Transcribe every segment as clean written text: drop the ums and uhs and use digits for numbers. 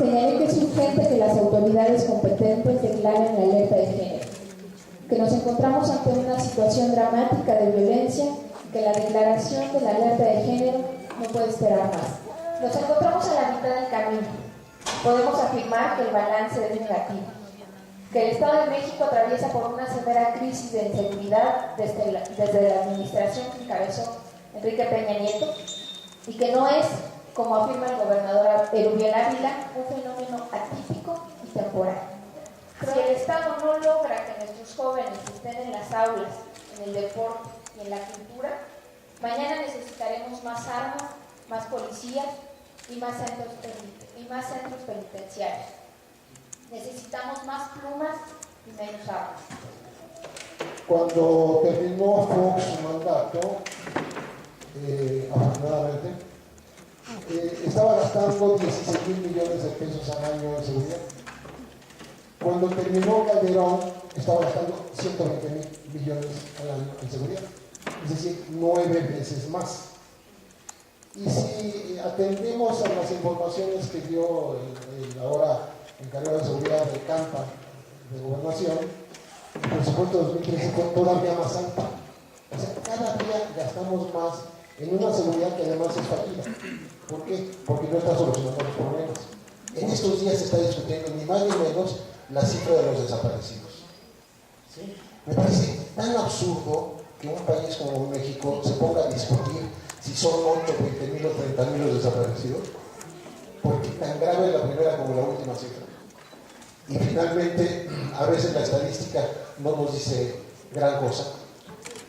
señalé que es urgente que las autoridades competentes declaren la alerta de género, que nos encontramos ante una situación dramática de violencia, que la declaración de la alerta de género no puede esperar más. Nos encontramos a la mitad del camino. Podemos afirmar que el balance es negativo, que el Estado de México atraviesa por una severa crisis de inseguridad desde la administración que encabezó Enrique Peña Nieto, y que no es, como afirma el gobernador Erubiel Ávila, un fenómeno atípico y temporal. Si el Estado no logra que nuestros jóvenes estén en las aulas, en el deporte y en la cultura, mañana necesitaremos más armas, más policías y más centros penitenciarios. Necesitamos más plumas y menos armas. Cuando terminó Fox su mandato, afortunadamente, estaba gastando 16,000 millones de pesos al año en seguridad. Cuando terminó Calderón, estaba gastando 120,000 millones al año en seguridad, es decir, 9 veces más. Y si atendemos a las informaciones que dio el ahora encargado de seguridad de Campa, de Gobernación, el presupuesto de 2013 fue todavía más alto. O sea, cada día gastamos más en una seguridad que además es fallida. ¿Por qué? Porque no está solucionando los problemas. En estos días se está discutiendo ni más ni menos la cifra de los desaparecidos. ¿Sí? Me parece tan absurdo que un país como México se ponga a discutir si son 8, 20,000 o 30,000 los desaparecidos, porque tan grave es la primera como la última cifra. Y finalmente, a veces la estadística no nos dice gran cosa,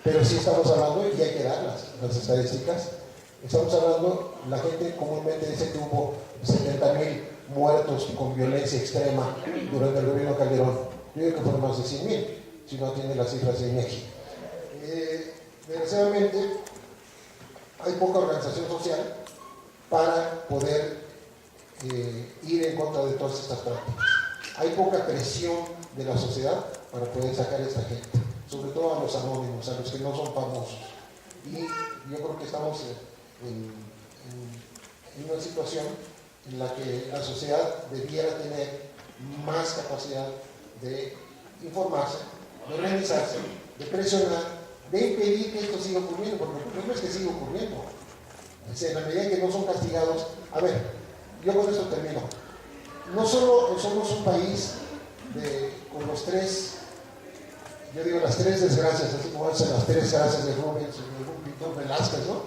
pero sí estamos hablando, y hay que dar las estadísticas, estamos hablando, la gente comúnmente dice que hubo 70,000 muertos con violencia extrema durante el gobierno Calderón. Yo digo que fueron más de 100,000, si no tiene las cifras de INEGI. Desgraciadamente, hay poca organización social para poder ir en contra de todas estas prácticas. Hay poca presión de la sociedad para poder sacar a esta gente, sobre todo a los anónimos, a los que no son famosos. Y yo creo que estamos en una situación en la que la sociedad debiera tener más capacidad de informarse, de organizarse, de presionar, de impedir que esto siga ocurriendo, porque el problema es que sigue ocurriendo. O sea, en la medida en que no son castigados. A ver, yo con esto termino. No solo somos un país con los tres, yo digo las tres desgracias, así como dicen las tres gracias de Rubens, de pintor Velázquez, ¿no?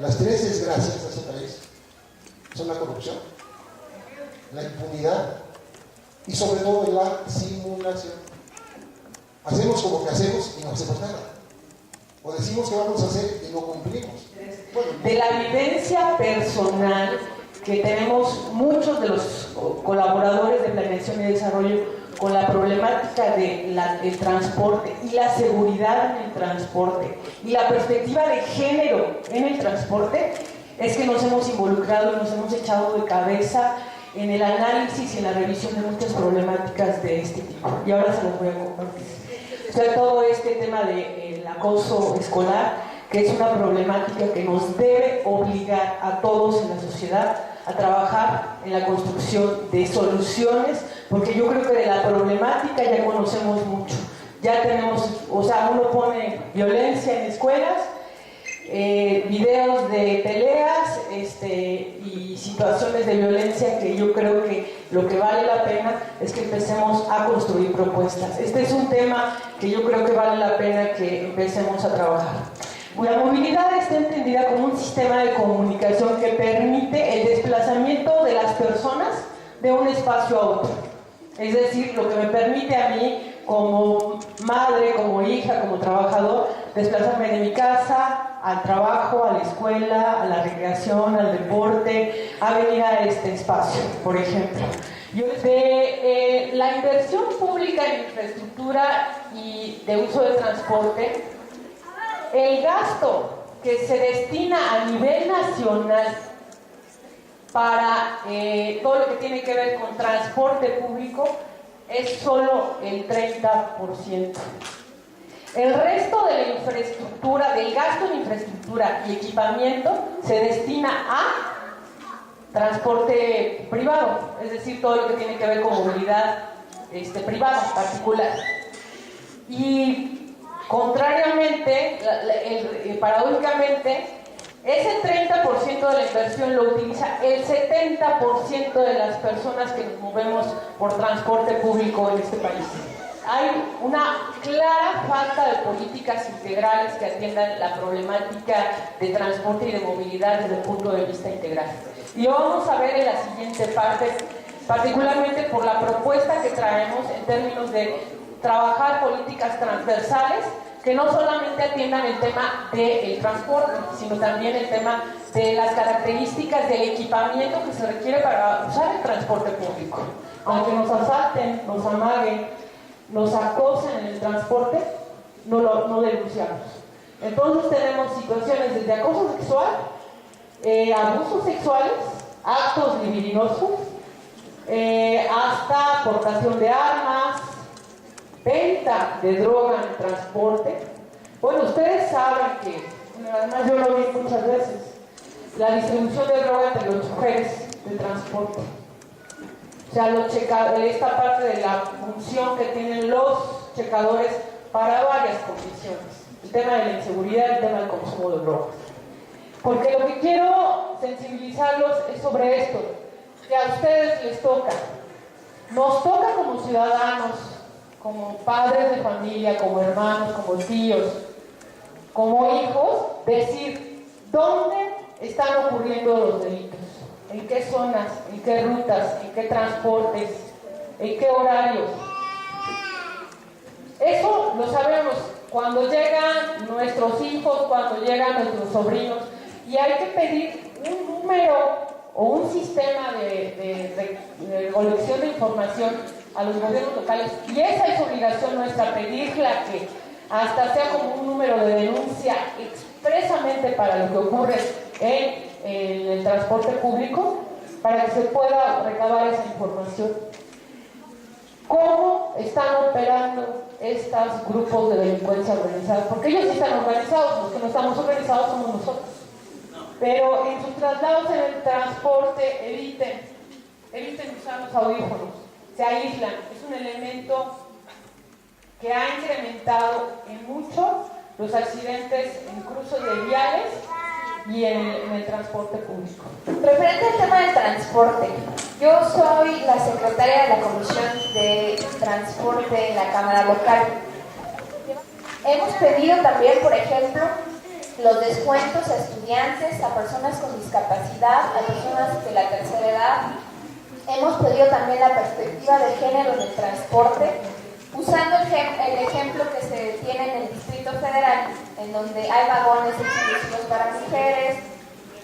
Las tres desgracias de este país son la corrupción, la impunidad y sobre todo la simulación. Hacemos como que hacemos y no hacemos nada. O decimos que vamos a hacer y no cumplimos. Bueno, de la vivencia personal que tenemos muchos de los colaboradores de planeación y desarrollo con la problemática del transporte y la seguridad en el transporte y la perspectiva de género en el transporte, es que nos hemos involucrado y nos hemos echado de cabeza en el análisis y en la revisión de muchas problemáticas de este tipo. Y ahora se los voy a compartir. O sea, todo este tema del acoso escolar, que es una problemática que nos debe obligar a todos en la sociedad a trabajar en la construcción de soluciones, porque yo creo que de la problemática ya conocemos mucho. Ya tenemos, o sea, uno pone violencia en escuelas, videos de peleas y situaciones de violencia, que yo creo que lo que vale la pena es que empecemos a construir propuestas. Este es un tema que yo creo que vale la pena que empecemos a trabajar. La movilidad está entendida como un sistema de comunicación que permite el desplazamiento de las personas de un espacio a otro. Es decir, lo que me permite a mí, como madre, como hija, como trabajador, desplazarme de mi casa al trabajo, a la escuela, a la recreación, al deporte, a venir a este espacio, por ejemplo. De la inversión pública en infraestructura y de uso de transporte, el gasto que se destina a nivel nacional para todo lo que tiene que ver con transporte público es solo el 30%. El resto de la infraestructura, del gasto en infraestructura y equipamiento, se destina a transporte privado, es decir, todo lo que tiene que ver con movilidad privada, particular. Y contrariamente, paradójicamente, ese 30% de la inversión lo utiliza el 70% de las personas que nos movemos por transporte público en este país. Hay una clara falta de políticas integrales que atiendan la problemática de transporte y de movilidad desde el punto de vista integral. Y lo vamos a ver en la siguiente parte, particularmente por la propuesta que traemos en términos de trabajar políticas transversales que no solamente atiendan el tema del transporte, sino también el tema de las características del equipamiento que se requiere para usar el transporte público. Aunque nos asalten, nos amaguen, nos acosen en el transporte, no denunciamos. Entonces tenemos situaciones desde acoso sexual, abusos sexuales, actos libidinosos, hasta portación de armas, venta de droga en el transporte. Bueno, ustedes saben que, además yo lo vi muchas veces, la distribución de droga entre los choferes de transporte. O sea, esta parte de la función que tienen los checadores para varias condiciones. El tema de la inseguridad, el tema del consumo de drogas. Porque lo que quiero sensibilizarlos es sobre esto, que a ustedes les toca. Nos toca como ciudadanos, como padres de familia, como hermanos, como tíos, como hijos, decir dónde están ocurriendo los delitos, en qué zonas, en qué rutas, en qué transportes, en qué horarios. Eso lo sabemos cuando llegan nuestros hijos, cuando llegan nuestros sobrinos, y hay que pedir un número o un sistema de recolección de información a los gobiernos locales, y esa es obligación nuestra, pedirla, que hasta sea como un número de denuncia expresamente para lo que ocurre en el transporte público, para que se pueda recabar esa información. ¿Cómo están operando estos grupos de delincuencia organizada? Porque ellos sí están organizados, los que no estamos organizados somos nosotros. Pero en sus traslados en el transporte eviten usar los audífonos, se aíslan. Es un elemento que ha incrementado en mucho los accidentes en cruces de viales y en el transporte público. Referente al tema del transporte, yo soy la secretaria de la Comisión de Transporte en la Cámara Local. Hemos pedido también, por ejemplo, los descuentos a estudiantes, a personas con discapacidad, a personas de la tercera edad. Hemos pedido también la perspectiva de género en el transporte, usando el ejemplo que se tiene en el Distrito Federal, en donde hay vagones exclusivos para mujeres,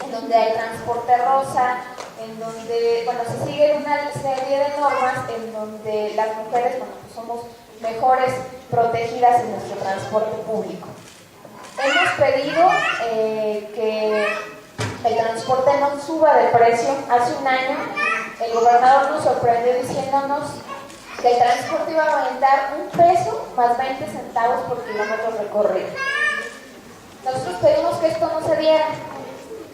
en donde hay transporte rosa, en donde, se sigue una serie de normas en donde las mujeres, pues somos mejores protegidas en nuestro transporte público. Hemos pedido que el transporte no suba de precio. Hace un año el gobernador nos sorprendió diciéndonos que el transporte iba a aumentar $1 más 20 centavos por kilómetro recorrido. Nosotros pedimos que esto no se diera.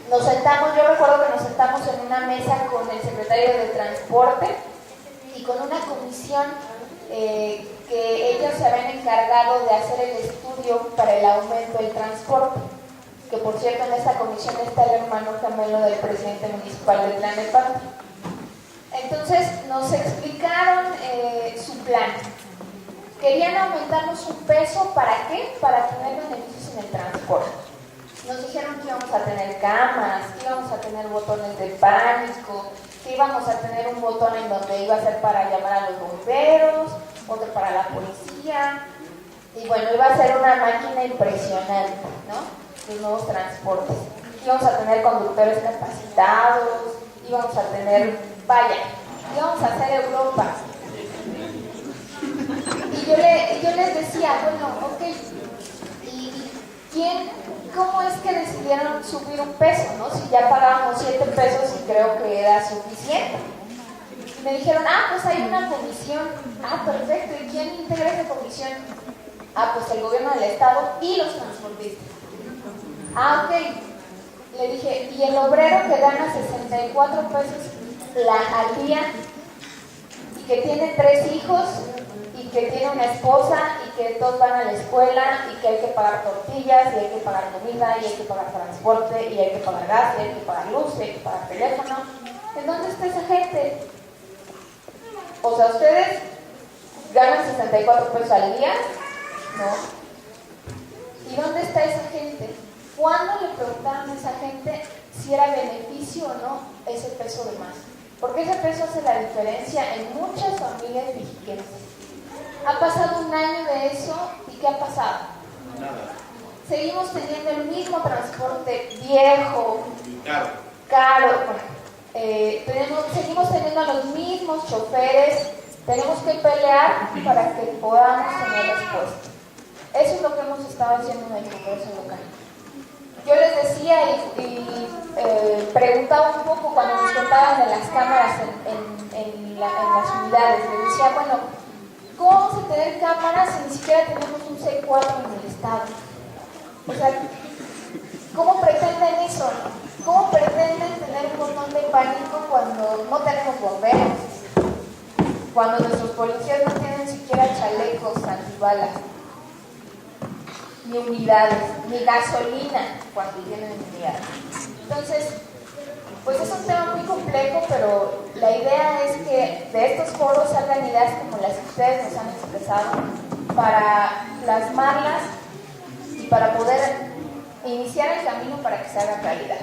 Nos sentamos, yo recuerdo que nos sentamos en una mesa con el secretario de Transporte y con una comisión que ellos se habían encargado de hacer el estudio para el aumento del transporte, que por cierto en esta comisión está el hermano gemelo del presidente municipal de Tlalnepantla. Entonces nos explicaron su plan. Querían aumentarnos $1, ¿para qué? Para tener beneficios en el transporte. Nos dijeron que íbamos a tener cámaras, que íbamos a tener botones de pánico, que íbamos a tener un botón en donde iba a ser para llamar a los bomberos, otro para la policía, y bueno, iba a ser una máquina impresionante, ¿no? Los nuevos transportes. Íbamos a tener conductores capacitados, íbamos a tener, íbamos a hacer Europa. Y yo les decía, bueno, ok, ¿y cómo es que decidieron subir $1, ¿no? Si ya pagábamos $7 y creo que era suficiente. Y me dijeron, pues hay una comisión. Perfecto, ¿y quién integra esa comisión? Pues el gobierno del estado y los transportistas. Ok. le dije, ¿y el obrero que gana 64 pesos al día y que tiene 3 hijos y que tiene una esposa y que todos van a la escuela y que hay que pagar tortillas y hay que pagar comida y hay que pagar transporte y hay que pagar gas y hay que pagar luz y hay que pagar teléfono? ¿En dónde está esa gente? O sea, ustedes ganan 64 pesos al día, ¿no? ¿Y dónde está esa gente? ¿Cuándo le preguntaron a esa gente si era beneficio o no ese peso de más? Porque ese peso hace la diferencia en muchas familias mexicanas. Ha pasado un año de eso y ¿qué ha pasado? Nada. Seguimos teniendo el mismo transporte viejo, caro. Seguimos teniendo a los mismos choferes. Tenemos que pelear para que podamos tener respuesta. Eso es lo que hemos estado haciendo en el Congreso local. Yo les decía y preguntaba un poco cuando nos contaban de las cámaras en las unidades. Les decía, bueno, ¿cómo vamos a tener cámaras si ni siquiera tenemos un C4 en el estado? O sea, ¿cómo pretenden eso? ¿Cómo pretenden tener un botón de pánico cuando no tenemos bomberos? Cuando nuestros policías no tienen siquiera chalecos antibalas, ni unidades, ni gasolina cuando tienen unidades. Entonces, pues es un tema muy complejo, pero la idea es que de estos foros salgan ideas como las que ustedes nos han expresado para plasmarlas y para poder iniciar el camino para que se haga realidad.